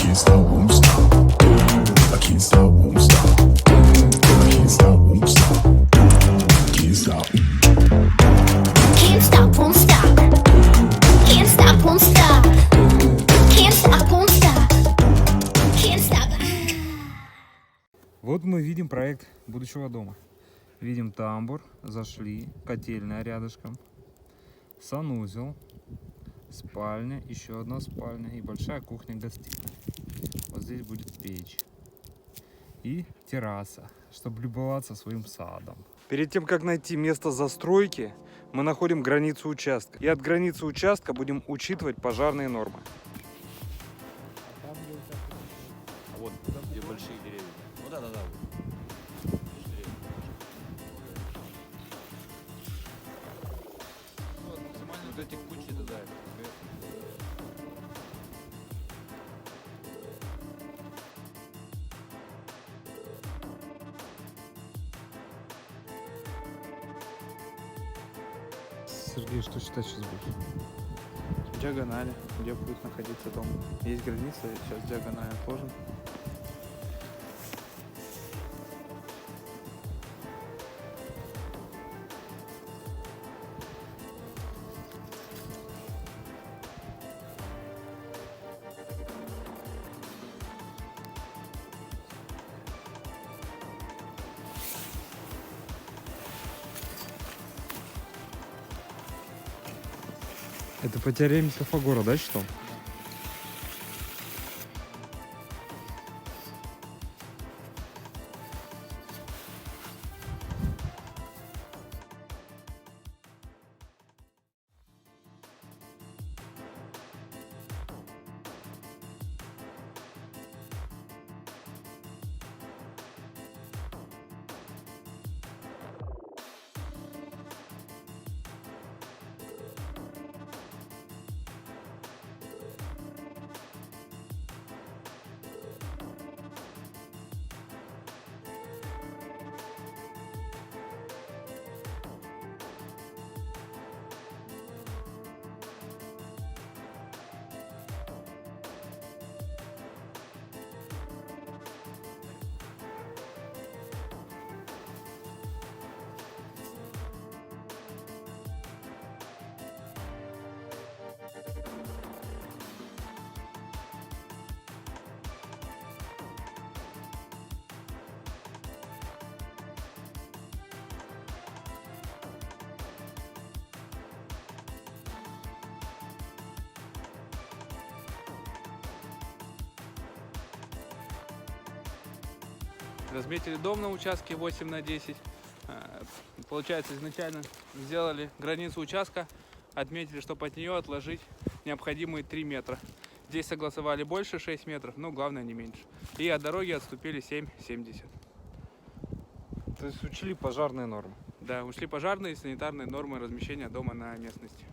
can't stop, won't stop. I can't stop, won't stop. I can't stop, won't stop. Can't stop. Can't stop, won't stop. Can't stop, won't stop. Can't stop, won't stop. Can't stop. Вот мы видим проект будущего дома. Видим тамбур, зашли, котельная рядышком, санузел, спальня, еще одна спальня и большая кухня-гостиная. Вот здесь будет печь и терраса, чтобы любоваться своим садом. Перед тем, как найти место застройки, мы находим границу участка. И от границы участка будем учитывать пожарные нормы. Вот, там, где большие деревья. Ну да. Вот, максимально вот эти кучи туда. Сергей, что считать сейчас будет? Диагонали, где будет находиться дом. Есть граница, сейчас диагональ отложим. Это по теореме Пифагора, да, что? Разметили дом на участке 8×10. Получается, изначально сделали границу участка, отметили, чтобы от нее отложить необходимые 3 метра. Здесь согласовали больше 6 метров, но главное не меньше. И от дороги отступили 7,70. То есть учли пожарные нормы. Да, ушли пожарные и санитарные нормы размещения дома на местности.